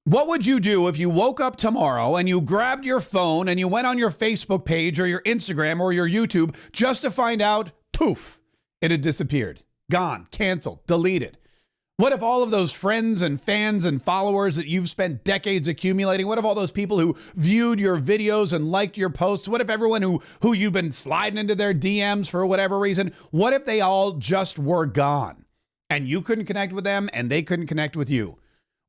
What would you do if you woke up tomorrow and you grabbed your phone and you went on your Facebook page or your Instagram or your YouTube just to find out, poof, it had disappeared, gone, canceled, deleted? What if all of those friends and fans and followers that you've spent decades accumulating, what if all those people who viewed your videos and liked your posts, what if everyone who you've been sliding into their DMs for whatever reason, what if they all just were gone and you couldn't connect with them and they couldn't connect with you?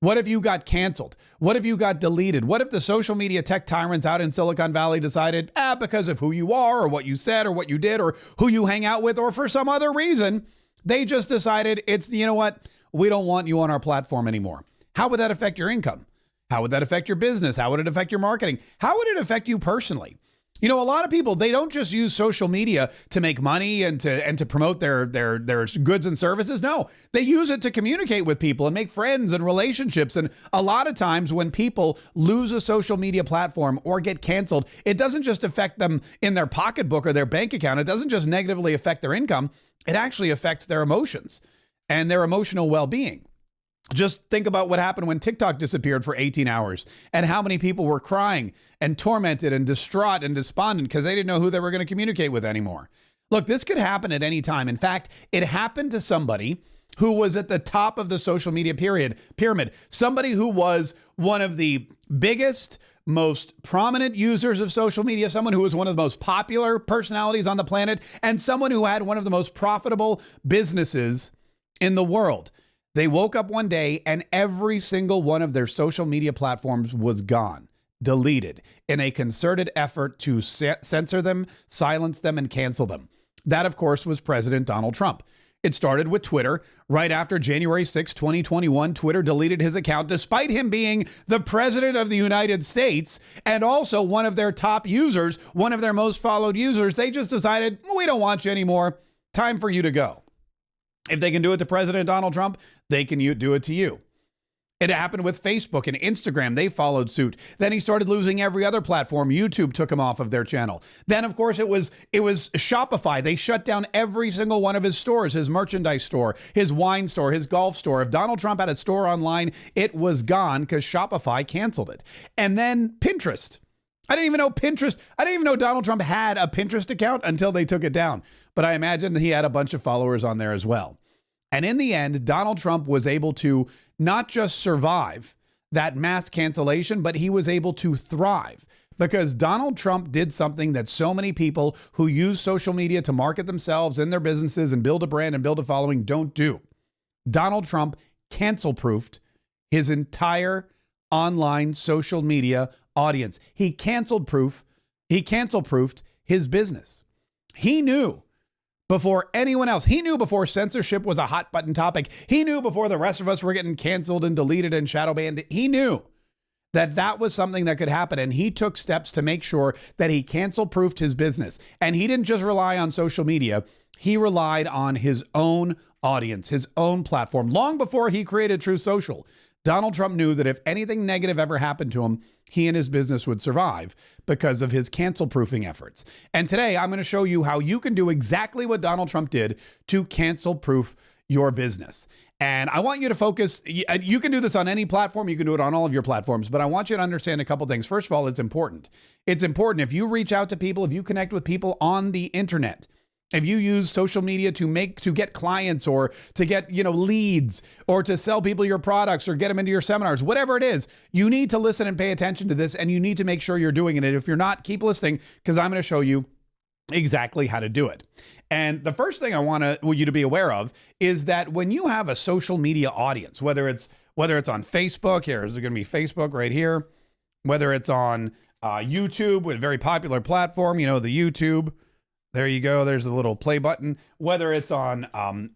What if you got canceled? What if you got deleted? What if the social media tech tyrants out in Silicon Valley decided, because of who you are or what you said or what you did or who you hang out with or for some other reason, they just decided you know what? We don't want you on our platform anymore. How would that affect your income? How would that affect your business? How would it affect your marketing? How would it affect you personally? You know, a lot of people, they don't just use social media to make money and to promote their goods and services. No, they use it to communicate with people and make friends and relationships. And a lot of times when people lose a social media platform or get canceled, it doesn't just affect them in their pocketbook or their bank account. It doesn't just negatively affect their income. It actually affects their emotions and their emotional well-being. Just think about what happened when TikTok disappeared for 18 hours and how many people were crying and tormented and distraught and despondent because they didn't know who they were going to communicate with anymore. Look, this could happen at any time. In fact, it happened to somebody who was at the top of the social media pyramid, somebody who was one of the biggest, most prominent users of social media, someone who was one of the most popular personalities on the planet, and someone who had one of the most profitable businesses in the world. They woke up one day and every single one of their social media platforms was gone, deleted, in a concerted effort to censor them, silence them, and cancel them. That, of course, was President Donald Trump. It started with Twitter. Right after January 6, 2021, Twitter deleted his account despite him being the president of the United States and also one of their top users, one of their most followed users. They just decided, we don't want you anymore. Time for you to go. If they can do it to President Donald Trump, they can do it to you. It happened with Facebook and Instagram. They followed suit. Then he started losing every other platform. YouTube took him off of their channel. Then, of course, it was Shopify. They shut down every single one of his stores, his merchandise store, his wine store, his golf store. If Donald Trump had a store online, it was gone because Shopify canceled it. And then Pinterest. I didn't even know Donald Trump had a Pinterest account until they took it down. But I imagine he had a bunch of followers on there as well. And in the end, Donald Trump was able to not just survive that mass cancellation, but he was able to thrive because Donald Trump did something that so many people who use social media to market themselves and their businesses and build a brand and build a following don't do. Donald Trump cancel-proofed his entire online social media audience. He cancel-proofed his business. He knew before anyone else. He knew before censorship was a hot button topic. He knew before the rest of us were getting canceled and deleted and shadow banned. He knew that was something that could happen. And he took steps to make sure that he cancel-proofed his business. And he didn't just rely on social media. He relied on his own audience, his own platform. Long before he created Truth Social, Donald Trump knew that if anything negative ever happened to him, he and his business would survive because of his cancel-proofing efforts. And today, I'm going to show you how you can do exactly what Donald Trump did to cancel-proof your business. And I want you to focus. You can do this on any platform. You can do it on all of your platforms. But I want you to understand a couple things. First of all, it's important. It's important if you reach out to people, if you connect with people on the internet, if you use social media to get clients or to get, leads or to sell people your products or get them into your seminars, whatever it is, you need to listen and pay attention to this, and you need to make sure you're doing it. And if you're not, keep listening because I'm going to show you exactly how to do it. And the first thing I want you to be aware of is that when you have a social media audience, whether it's on Facebook, here is it going to be Facebook right here, whether it's on YouTube, a very popular platform, the YouTube. There you go. There's a little play button. Whether it's on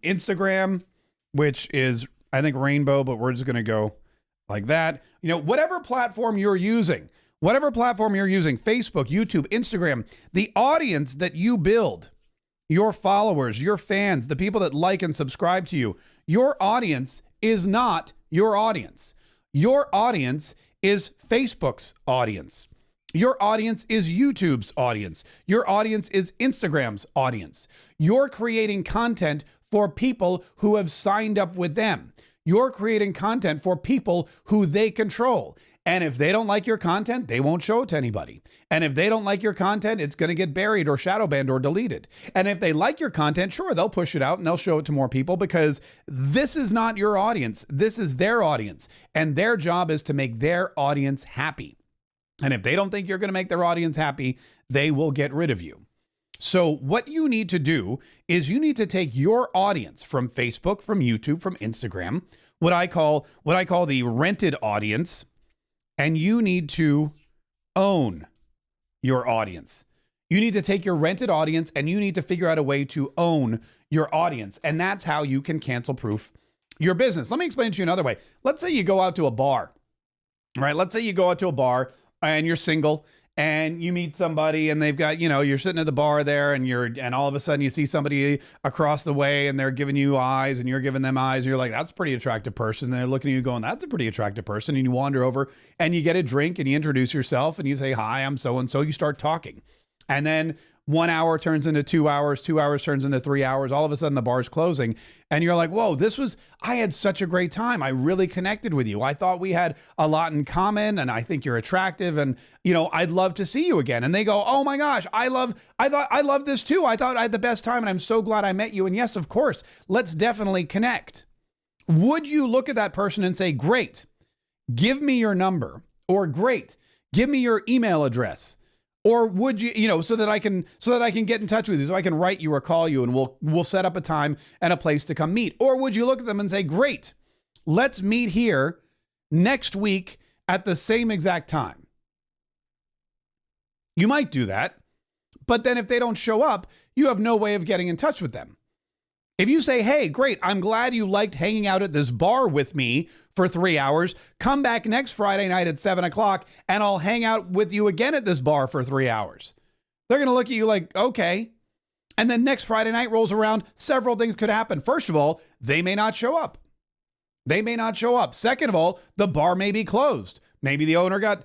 Instagram, which is, I think, rainbow, but we're just going to go like that. Whatever platform you're using, Facebook, YouTube, Instagram, the audience that you build, your followers, your fans, the people that like and subscribe to you, your audience is not your audience. Your audience is Facebook's audience. Your audience is YouTube's audience. Your audience is Instagram's audience. You're creating content for people who have signed up with them. You're creating content for people who they control. And if they don't like your content, they won't show it to anybody. And if they don't like your content, it's going to get buried or shadow banned or deleted. And if they like your content, sure, they'll push it out and they'll show it to more people, because this is not your audience. This is their audience. And their job is to make their audience happy. And if they don't think you're going to make their audience happy, they will get rid of you. So what you need to do is you need to take your audience from Facebook, from YouTube, from Instagram, what I call the rented audience, and you need to own your audience. You need to take your rented audience and you need to figure out a way to own your audience. And that's how you can cancel proof your business. Let me explain to you another way. Let's say you go out to a bar, right? Let's say you go out to a bar and you're single and you meet somebody and they've got, you're sitting at the bar there and all of a sudden you see somebody across the way and they're giving you eyes and you're giving them eyes and you're like, that's a pretty attractive person. And they're looking at you going, that's a pretty attractive person. And you wander over and you get a drink and you introduce yourself and you say, hi, I'm so-and-so. You start talking. And then 1 hour turns into 2 hours, 2 hours turns into 3 hours. All of a sudden the bar's closing and you're like, whoa, I had such a great time. I really connected with you. I thought we had a lot in common and I think you're attractive and, I'd love to see you again. And they go, oh my gosh, I love this too. I thought I had the best time and I'm so glad I met you. And yes, of course, let's definitely connect. Would you look at that person and say, great, give me your number, or great, give me your email address? Or would you, so that I can get in touch with you, so I can write you or call you and we'll set up a time and a place to come meet? Or would you look at them and say, great, let's meet here next week at the same exact time? You might do that, but then if they don't show up, you have no way of getting in touch with them. If you say, hey, great, I'm glad you liked hanging out at this bar with me for 3 hours. Come back next Friday night at 7 o'clock and I'll hang out with you again at this bar for 3 hours. They're going to look at you like, okay. And then next Friday night rolls around, several things could happen. First of all, they may not show up. Second of all, the bar may be closed. Maybe the owner got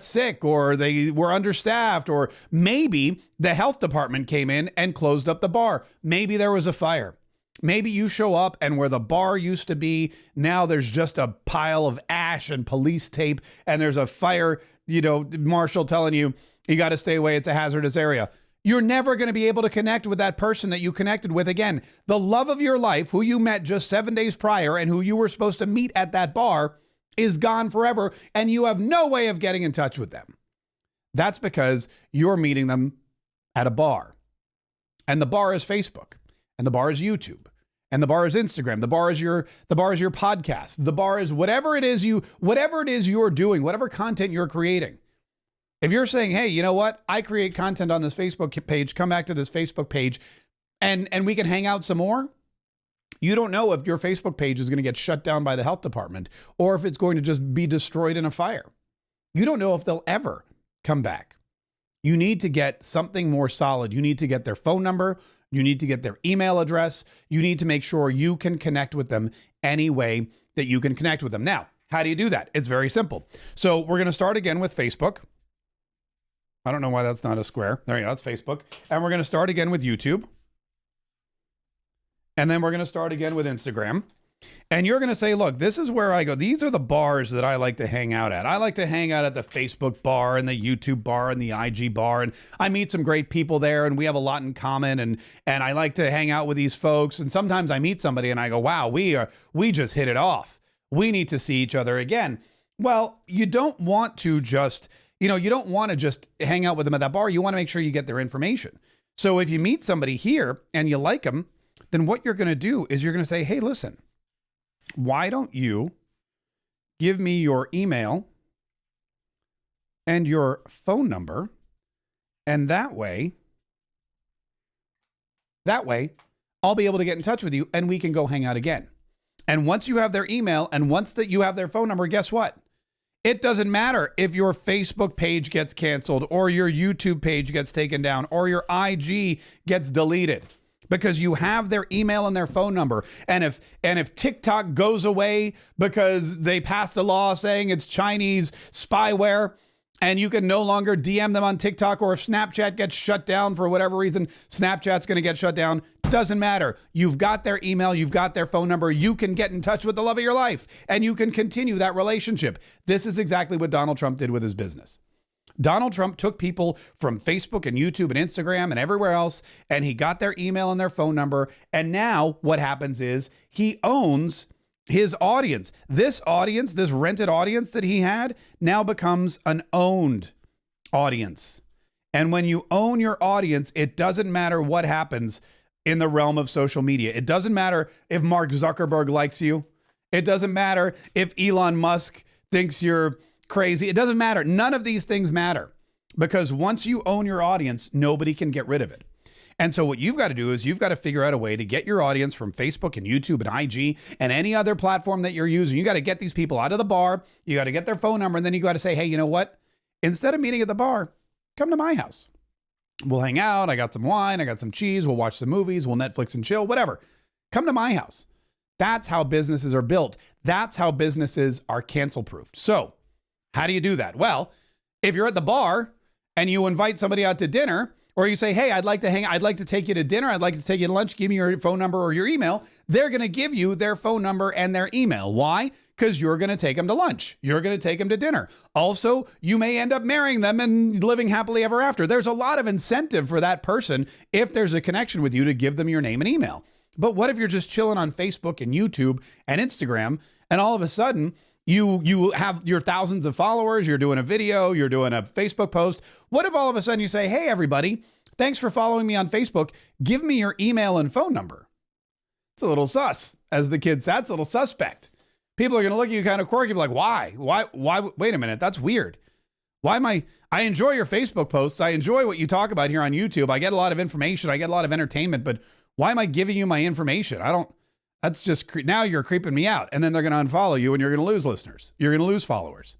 sick, or they were understaffed, or maybe the health department came in and closed up the bar. Maybe there was a fire. Maybe you show up and where the bar used to be, now there's just a pile of ash and police tape and there's a fire, marshal telling you, you got to stay away. It's a hazardous area. You're never going to be able to connect with that person that you connected with again. The love of your life, who you met just 7 days prior and who you were supposed to meet at that bar, is gone forever, and you have no way of getting in touch with them. That's because you're meeting them at a bar. And the bar is Facebook, and the bar is YouTube, and the bar is Instagram, the bar is your podcast, the bar is whatever it is you're doing, whatever content you're creating. If you're saying, hey, you know what? I create content on this Facebook page, come back to this Facebook page, and we can hang out some more. You don't know if your Facebook page is going to get shut down by the health department or if it's going to just be destroyed in a fire. You don't know if they'll ever come back. You need to get something more solid. You need to get their phone number. You need to get their email address. You need to make sure you can connect with them any way that you can connect with them. Now, how do you do that? It's very simple. So we're going to start again with Facebook. I don't know why that's not a square. There you go. That's Facebook. And we're going to start again with YouTube. And then we're going to start again with Instagram. And you're going to say, look, this is where I go. These are the bars that I like to hang out at. I like to hang out at the Facebook bar and the YouTube bar and the IG bar. And I meet some great people there and we have a lot in common. And I like to hang out with these folks. And sometimes I meet somebody and I go, wow, we just hit it off. We need to see each other again. Well, you don't want to just, you don't want to just hang out with them at that bar. You want to make sure you get their information. So if you meet somebody here and you like them, then what you're going to do is you're going to say, hey, listen, why don't you give me your email and your phone number? And that way, I'll be able to get in touch with you and we can go hang out again. And once you have their email and once that you have their phone number, guess what? It doesn't matter if your Facebook page gets canceled or your YouTube page gets taken down or your IG gets deleted. Because you have their email and their phone number. And if TikTok goes away because they passed a law saying it's Chinese spyware and you can no longer DM them on TikTok, or if Snapchat gets shut down for whatever reason, Snapchat's going to get shut down, Doesn't matter. You've got their email, you've got their phone number. You can get in touch with the love of your life and you can continue that relationship. This is exactly what Donald Trump did with his business. Donald Trump took people from Facebook and YouTube and Instagram and everywhere else, and he got their email and their phone number. And now what happens is he owns his audience. This audience, this rented audience that he had, now becomes an owned audience. And when you own your audience, it doesn't matter what happens in the realm of social media. It doesn't matter if Mark Zuckerberg likes you. It doesn't matter if Elon Musk thinks you're crazy. It doesn't matter. None of these things matter, because once you own your audience, nobody can get rid of it. And so what you've got to do is you've got to figure out a way to get your audience from Facebook and YouTube and IG and any other platform that you're using. You got to get these people out of the bar. You got to get their phone number. And then you got to say, hey, you know what? Instead of meeting at the bar, come to my house. We'll hang out. I got some wine. I got some cheese. We'll watch some movies. We'll Netflix and chill, whatever. Come to my house. That's how businesses are built. That's how businesses are cancel proofed. So how do you do that? Well, if you're at the bar and you invite somebody out to dinner, or you say, hey, I'd like to take you to dinner. I'd like to take you to lunch. Give me your phone number or your email. They're going to give you their phone number and their email. Why? Because you're going to take them to lunch. You're going to take them to dinner. Also, you may end up marrying them and living happily ever after. There's a lot of incentive for that person, if there's a connection with you, to give them your name and email. But what if you're just chilling on Facebook and YouTube and Instagram, and all of a sudden you have your thousands of followers, you're doing a video, you're doing a Facebook post. What if all of a sudden you say, hey, everybody, thanks for following me on Facebook. Give me your email and phone number. It's a little sus, as the kids say. It's a little suspect. People are going to look at you kind of quirky, like, why? Wait a minute. That's weird. I enjoy your Facebook posts. I enjoy what you talk about here on YouTube. I get a lot of information. I get a lot of entertainment, but why am I giving you my information? That's just, now you're creeping me out. And then they're going to unfollow you and you're going to lose listeners. You're going to lose followers.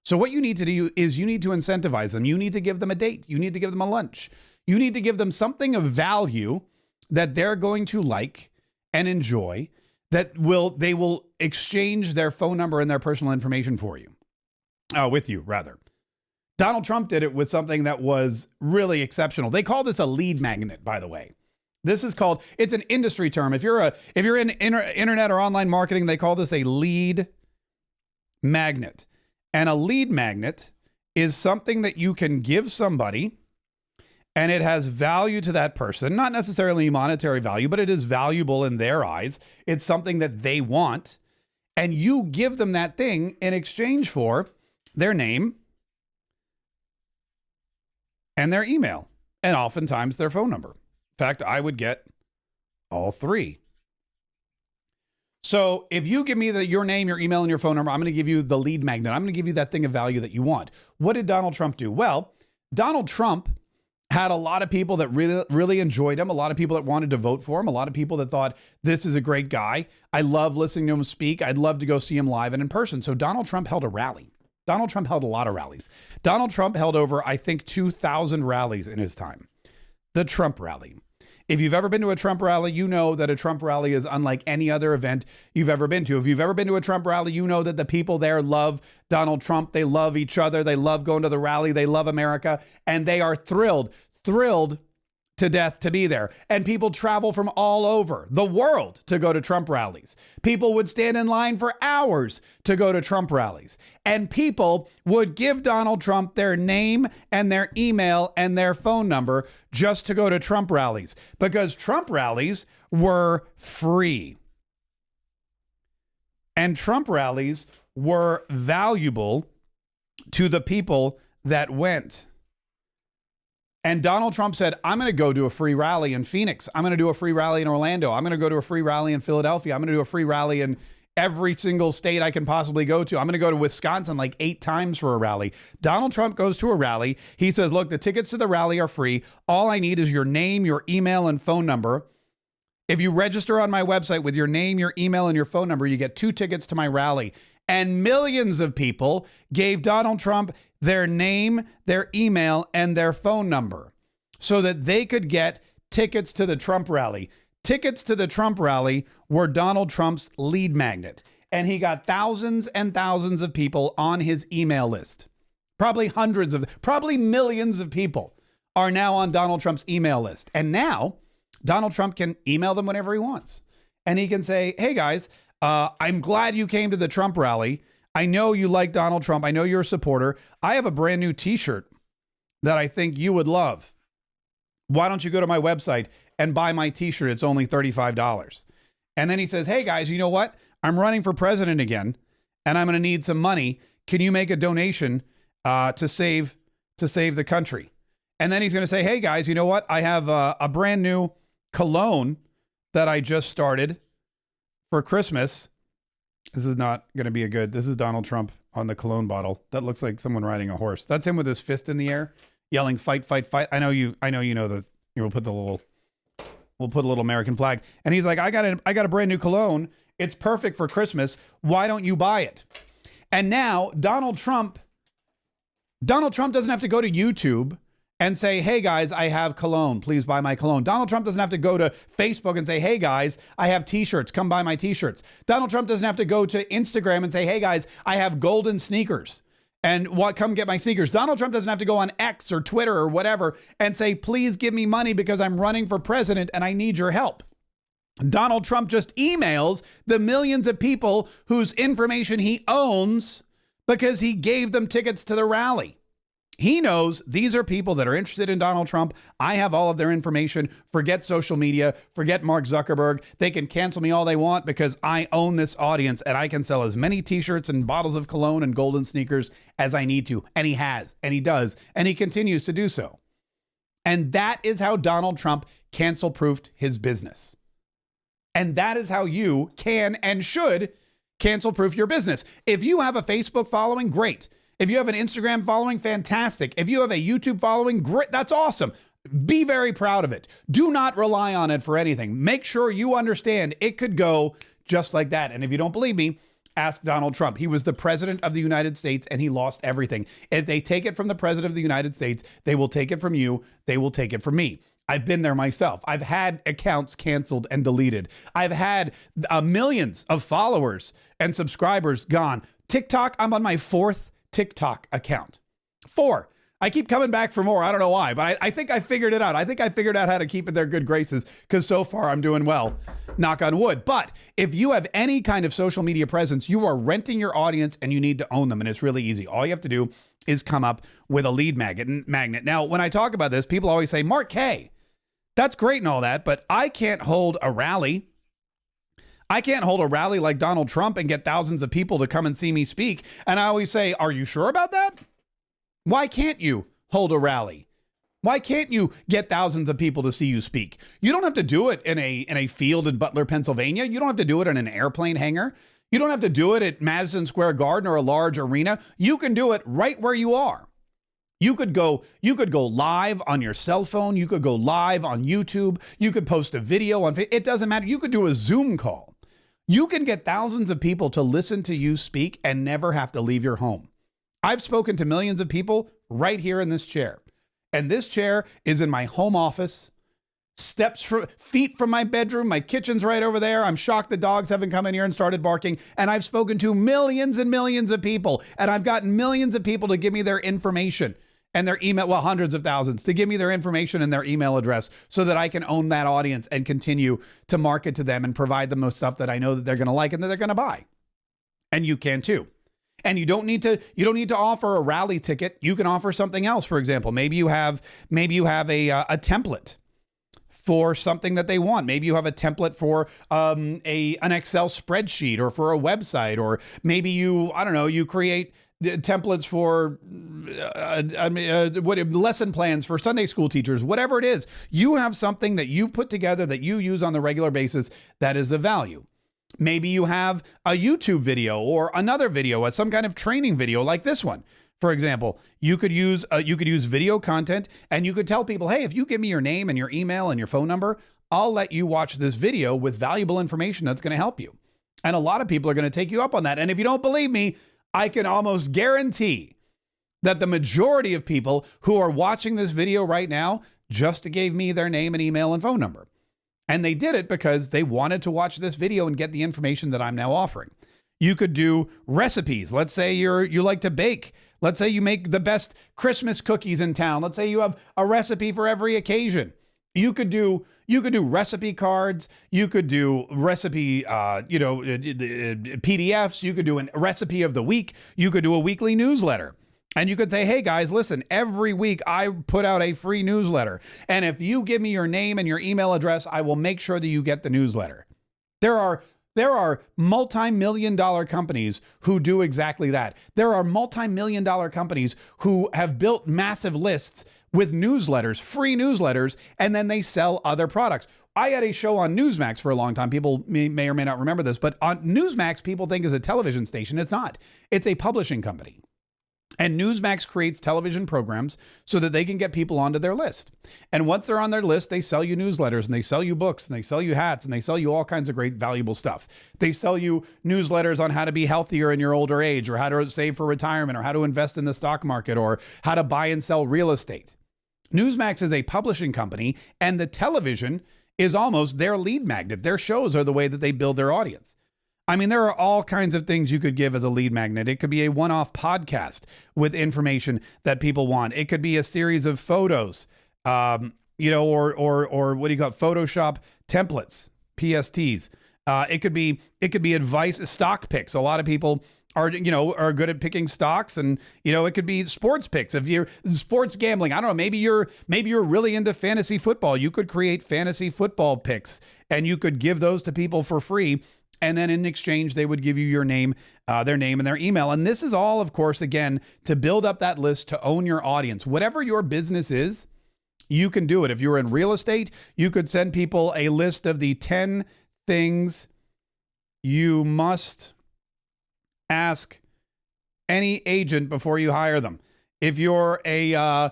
So what you need to do is you need to incentivize them. You need to give them a date. You need to give them a lunch. You need to give them something of value that they're going to like and enjoy, they will exchange their phone number and their personal information for you, with you rather. Donald Trump did it with something that was really exceptional. They call this a lead magnet, by the way. This is called, it's an industry term. If you're in internet or online marketing, they call this a lead magnet. And a lead magnet is something that you can give somebody and it has value to that person, not necessarily monetary value, but it is valuable in their eyes. It's something that they want. And you give them that thing in exchange for their name and their email, and oftentimes their phone number. In fact, I would get all three. So if you give me your name, your email, and your phone number, I'm going to give you the lead magnet. I'm going to give you that thing of value that you want. What did Donald Trump do? Well, Donald Trump had a lot of people that really, really enjoyed him. A lot of people that wanted to vote for him. A lot of people that thought, this is a great guy. I love listening to him speak. I'd love to go see him live and in person. So Donald Trump held a rally. Donald Trump held a lot of rallies. Donald Trump held over, I think, 2,000 rallies in his time. The Trump rally. If you've ever been to a Trump rally, you know that a Trump rally is unlike any other event you've ever been to. If you've ever been to a Trump rally, you know that the people there love Donald Trump. They love each other. They love going to the rally. They love America. And they are thrilled to death to be there. And people travel from all over the world to go to Trump rallies. People would stand in line for hours to go to Trump rallies. And people would give Donald Trump their name and their email and their phone number just to go to Trump rallies, because Trump rallies were free. And Trump rallies were valuable to the people that went. And Donald Trump said, I'm going to go do a free rally in Phoenix. I'm going to do a free rally in Orlando. I'm going to go to a free rally in Philadelphia. I'm going to do a free rally in every single state I can possibly go to. I'm going to go to Wisconsin like 8 times for a rally. Donald Trump goes to a rally. He says, look, the tickets to the rally are free. All I need is your name, your email, and phone number. If you register on my website with your name, your email, and your phone number, you get 2 tickets to my rally. And millions of people gave Donald Trump their name, their email, and their phone number so that they could get tickets to the Trump rally. Tickets to the Trump rally were Donald Trump's lead magnet. And he got thousands and thousands of people on his email list. Probably millions of people are now on Donald Trump's email list. And now Donald Trump can email them whenever he wants. And he can say, hey guys, I'm glad you came to the Trump rally. I know you like Donald Trump. I know you're a supporter. I have a brand new t-shirt that I think you would love. Why don't you go to my website and buy my t-shirt? It's only $35. And then he says, hey guys, you know what? I'm running for president again, and I'm going to need some money. Can you make a donation to save the country? And then he's going to say, hey guys, you know what? I have a brand new cologne that I just started for Christmas. This is not going to be a good. This is Donald Trump on the cologne bottle. That looks like someone riding a horse. That's him with his fist in the air, yelling, fight, fight, fight. I know you know that. We'll put a little American flag. And he's like, I got a brand new cologne. It's perfect for Christmas. Why don't you buy it? And now Donald Trump doesn't have to go to YouTube and say, hey guys, I have cologne. Please buy my cologne. Donald Trump doesn't have to go to Facebook and say, hey guys, I have t-shirts. Come buy my t-shirts. Donald Trump doesn't have to go to Instagram and say, hey guys, I have golden sneakers. And come get my sneakers. Donald Trump doesn't have to go on X or Twitter or whatever and say, please give me money because I'm running for president and I need your help. Donald Trump just emails the millions of people whose information he owns because he gave them tickets to the rally. He knows these are people that are interested in Donald Trump. I have all of their information. Forget social media. Forget Mark Zuckerberg. They can cancel me all they want because I own this audience and I can sell as many t-shirts and bottles of cologne and golden sneakers as I need to. And he has, and he does, and he continues to do so. And that is how Donald Trump cancel-proofed his business. And that is how you can and should cancel-proof your business. If you have a Facebook following, great. If you have an Instagram following, fantastic. If you have a YouTube following, great. That's awesome. Be very proud of it. Do not rely on it for anything. Make sure you understand it could go just like that. And if you don't believe me, ask Donald Trump. He was the president of the United States and he lost everything. If they take it from the president of the United States, they will take it from you. They will take it from me. I've been there myself. I've had accounts canceled and deleted. I've had millions of followers and subscribers gone. TikTok, I'm on my 4th TikTok account. 4. I keep coming back for more. I don't know why, but I think I figured it out. I think I figured out how to keep in their good graces because so far I'm doing well, knock on wood. But if you have any kind of social media presence, you are renting your audience and you need to own them. And it's really easy. All you have to do is come up with a lead magnet. Now, when I talk about this, people always say, Mark Kaye, that's great and all that, but I can't hold a rally. I can't hold a rally like Donald Trump and get thousands of people to come and see me speak. And I always say, are you sure about that? Why can't you hold a rally? Why can't you get thousands of people to see you speak? You don't have to do it in a field in Butler, Pennsylvania. You don't have to do it in an airplane hangar. You don't have to do it at Madison Square Garden or a large arena. You can do it right where you are. You could go live on your cell phone. You could go live on YouTube. You could post a video on Facebook. It doesn't matter. You could do a Zoom call. You can get thousands of people to listen to you speak and never have to leave your home. I've spoken to millions of people right here in this chair. And this chair is in my home office, feet from my bedroom. My kitchen's right over there. I'm shocked the dogs haven't come in here and started barking. And I've spoken to millions and millions of people. And I've gotten millions of people to give me their information and their email, well, hundreds of thousands, to give me their information and their email address so that I can own that audience and continue to market to them and provide them with stuff that I know that they're going to like and that they're going to buy. And you can too. And you don't need to offer a rally ticket. You can offer something else. For example, maybe you have a template for something that they want. Maybe you have a template for an Excel spreadsheet or for a website, or maybe you create templates for lesson plans for Sunday school teachers, whatever it is. You have something that you've put together that you use on a regular basis that is of value. Maybe you have a YouTube video or another video, some kind of training video like this one. For example, you could use video content and you could tell people, hey, if you give me your name and your email and your phone number, I'll let you watch this video with valuable information that's going to help you. And a lot of people are going to take you up on that. And if you don't believe me, I can almost guarantee that the majority of people who are watching this video right now just gave me their name and email and phone number. And they did it because they wanted to watch this video and get the information that I'm now offering. You could do recipes. Let's say you like to bake. Let's say you make the best Christmas cookies in town. Let's say you have a recipe for every occasion. You could do recipe cards. You could do recipe, PDFs. You could do a recipe of the week. You could do a weekly newsletter. And you could say, hey guys, listen, every week I put out a free newsletter. And if you give me your name and your email address, I will make sure that you get the newsletter. There are multi-million-dollar companies who do exactly that. There are multi-million-dollar companies who have built massive lists with newsletters, free newsletters, and then they sell other products. I had a show on Newsmax for a long time. People may or may not remember this, but on Newsmax, people think is a television station. It's not. It's a publishing company. And Newsmax creates television programs so that they can get people onto their list. And once they're on their list, they sell you newsletters and they sell you books and they sell you hats and they sell you all kinds of great valuable stuff. They sell you newsletters on how to be healthier in your older age, or how to save for retirement, or how to invest in the stock market, or how to buy and sell real estate. Newsmax is a publishing company, and the television is almost their lead magnet. Their shows are the way that they build their audience. I mean, there are all kinds of things you could give as a lead magnet. It could be a one-off podcast with information that people want. It could be a series of photos, or what do you call it? Photoshop templates, PSTs. It could be advice, stock picks. A lot of people are good at picking stocks, and it could be sports picks. If you're sports gambling, I don't know, maybe you're really into fantasy football. You could create fantasy football picks, and you could give those to people for free. And then in exchange, they would give you your name, their name and their email. And this is all, of course, again, to build up that list, to own your audience. Whatever your business is, you can do it. If you're in real estate, you could send people a list of the 10 things you must ask any agent before you hire them. If you're a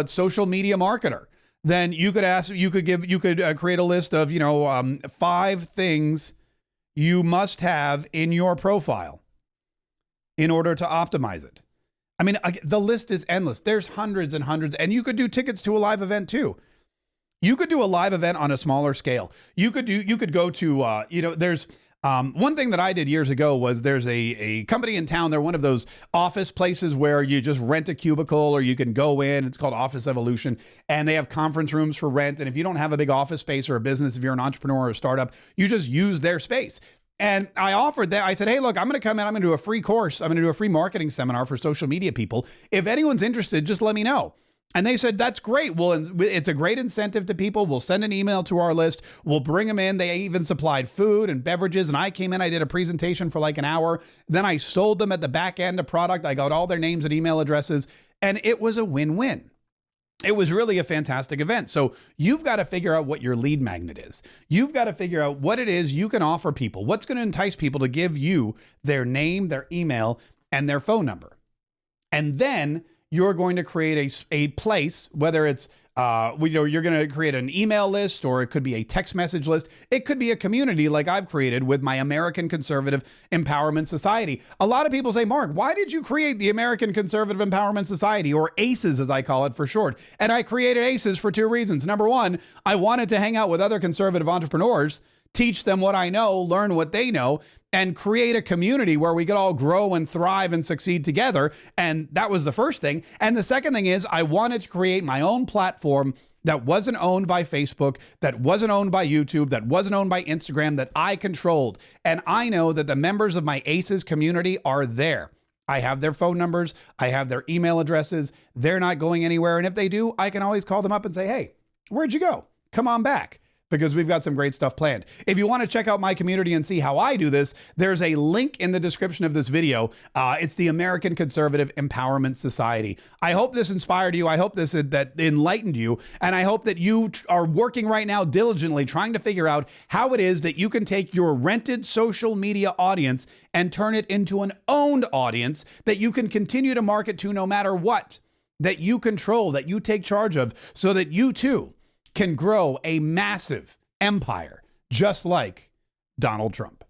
social media marketer, then you could create a list of 5 things you must have in your profile in order to optimize it. I mean, the list is endless. There's hundreds and hundreds, and you could do tickets to a live event too. You could do a live event on a smaller scale. You could go to there's one thing that I did years ago was there's a company in town. They're one of those office places where you just rent a cubicle, or you can go in. It's called Office Evolution, and they have conference rooms for rent. And if you don't have a big office space or a business, if you're an entrepreneur or a startup, you just use their space. And I offered that. I said, hey, look, I'm going to come in. I'm going to do a free course. I'm going to do a free marketing seminar for social media people. If anyone's interested, just let me know. And they said, that's great. Well, it's a great incentive to people. We'll send an email to our list. We'll bring them in. They even supplied food and beverages. And I came in, I did a presentation for like an hour. Then I sold them at the back end a product. I got all their names and email addresses. And it was a win-win. It was really a fantastic event. So you've got to figure out what your lead magnet is. You've got to figure out what it is you can offer people. What's going to entice people to give you their name, their email, and their phone number. And then you're going to create a place, whether it's, you're going to create an email list, or it could be a text message list. It could be a community like I've created with my American Conservative Empowerment Society. A lot of people say, Mark, why did you create the American Conservative Empowerment Society, or ACES as I call it for short? And I created ACES for 2 reasons. Number one, I wanted to hang out with other conservative entrepreneurs, teach them what I know, learn what they know, and create a community where we could all grow and thrive and succeed together. And that was the first thing. And the second thing is I wanted to create my own platform that wasn't owned by Facebook, that wasn't owned by YouTube, that wasn't owned by Instagram, that I controlled. And I know that the members of my ACES community are there. I have their phone numbers. I have their email addresses. They're not going anywhere. And if they do, I can always call them up and say, hey, where'd you go? Come on back. Because we've got some great stuff planned. If you want to check out my community and see how I do this, there's a link in the description of this video. It's the American Conservative Empowerment Society. I hope this inspired you. I hope that enlightened you. And I hope that you are working right now diligently trying to figure out how it is that you can take your rented social media audience and turn it into an owned audience that you can continue to market to no matter what, that you control, that you take charge of, so that you too can grow a massive empire just like Donald Trump.